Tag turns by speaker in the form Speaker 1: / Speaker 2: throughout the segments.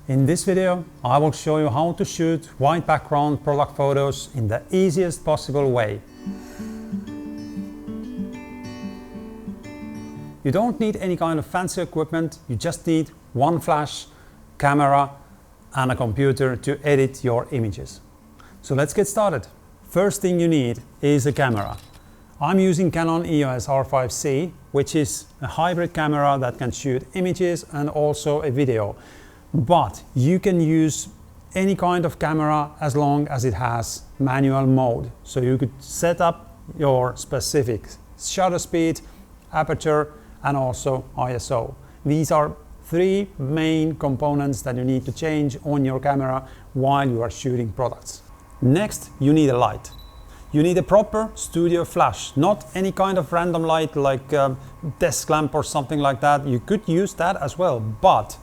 Speaker 1: In this video, I will show you how to shoot white background product photos in the easiest possible way. You don't need any kind of fancy equipment, you just need one flash, camera and a computer to edit your images. So let's get started. First thing you need is a camera. I'm using Canon EOS R5C, which is a hybrid camera that can shoot images and also a video. But you can use any kind of camera as long as it has manual mode. So you could set up your specific shutter speed, aperture and also ISO. These are three main components that you need to change on your camera while you are shooting products. Next, you need a light. You need a proper studio flash, not any kind of random light like a desk lamp or something like that. You could use that as well, but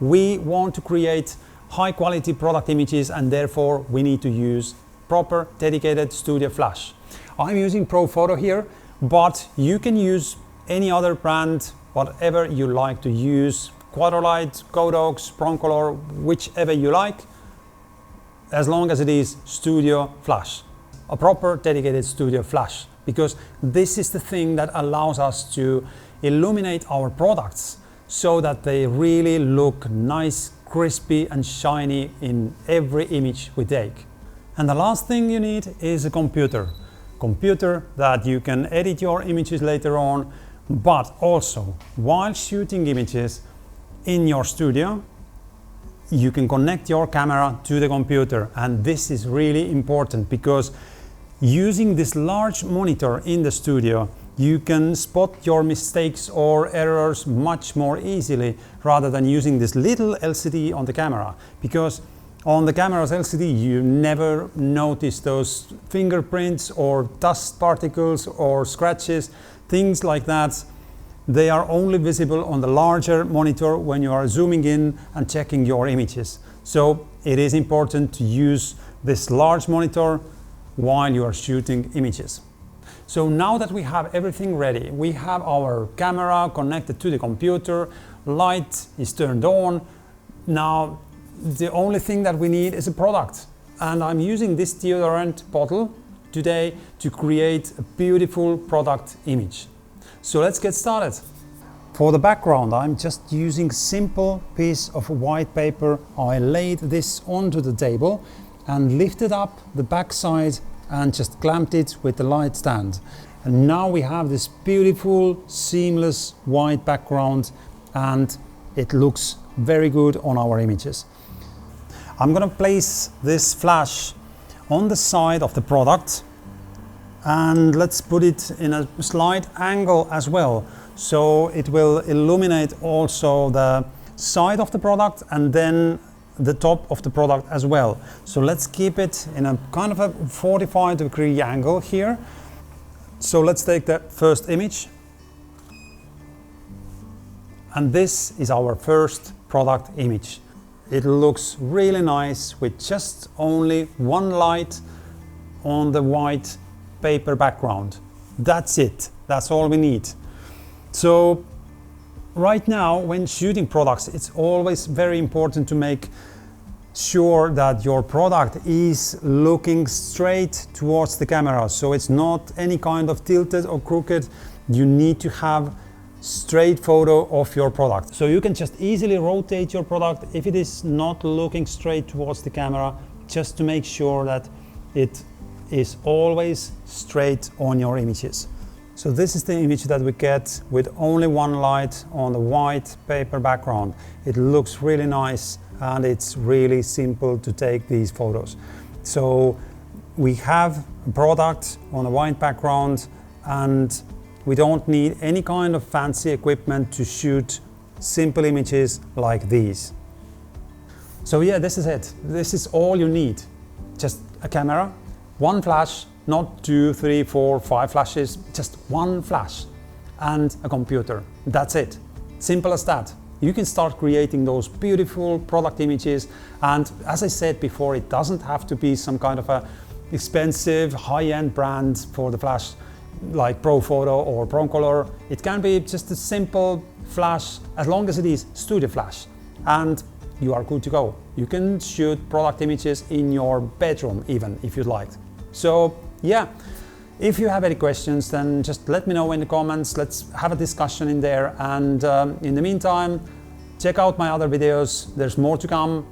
Speaker 1: we want to create high quality product images and therefore we need to use proper dedicated studio flash. I'm using Pro Photo here, but you can use any other brand, whatever you like to use, Quadralight, Godox, Broncolor, whichever you like, as long as it is studio flash. A proper dedicated studio flash, because this is the thing that allows us to illuminate our products so that they really look nice, crispy and shiny in every image we take. And the last thing you need is a computer. Computer that you can edit your images later on, but also while shooting images in your studio, you can connect your camera to the computer. And this is really important because using this large monitor in the studio, you can spot your mistakes or errors much more easily rather than using this little LCD on the camera. Because on the camera's LCD, you never notice those fingerprints or dust particles or scratches, things like that. They are only visible on the larger monitor when you are zooming in and checking your images. So it is important to use this large monitor while you are shooting images. So now that we have everything ready, we have our camera connected to the computer, light is turned on. Now the only thing that we need is a product. And I'm using this deodorant bottle today to create a beautiful product image. So let's get started. For the background, I'm just using a simple piece of white paper. I laid this onto the table and lifted up the back side and just clamped it with the light stand. And now we have this beautiful, seamless white background and it looks very good on our images. I'm gonna place this flash on the side of the product and let's put it in a slight angle as well. So it will illuminate also the side of the product and then the top of the product as well. So let's keep it in a kind of a 45-degree angle here. So let's take the first image. And this is our first product image. It looks really nice with just only one light on the white paper background. That's it. That's all we need. So right now, when shooting products, it's always very important to make sure that your product is looking straight towards the camera. So it's not any kind of tilted or crooked. You need to have straight photo of your product. So you can just easily rotate your product if it is not looking straight towards the camera, just to make sure that it is always straight on your images. So this is the image that we get with only one light on the white paper background. It looks really nice and it's really simple to take these photos. So we have a product on a white background and we don't need any kind of fancy equipment to shoot simple images like these. So yeah, this is it. This is all you need. Just a camera, one flash, not 2, 3, 4, 5 flashes, just one flash and a computer. That's it. Simple as that. You can start creating those beautiful product images. And as I said before, it doesn't have to be some kind of a expensive high-end brand for the flash like Pro Photo or Broncolor. It can be just a simple flash as long as it is studio flash. And you are good to go. You can shoot product images in your bedroom even if you'd like. So yeah, if you have any questions, then just let me know in the comments. Let's have a discussion in there, and in the meantime, check out my other videos. There's more to come.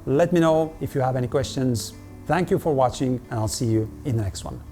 Speaker 1: Let me know if you have any questions. Thank you for watching, and I'll see you in the next one.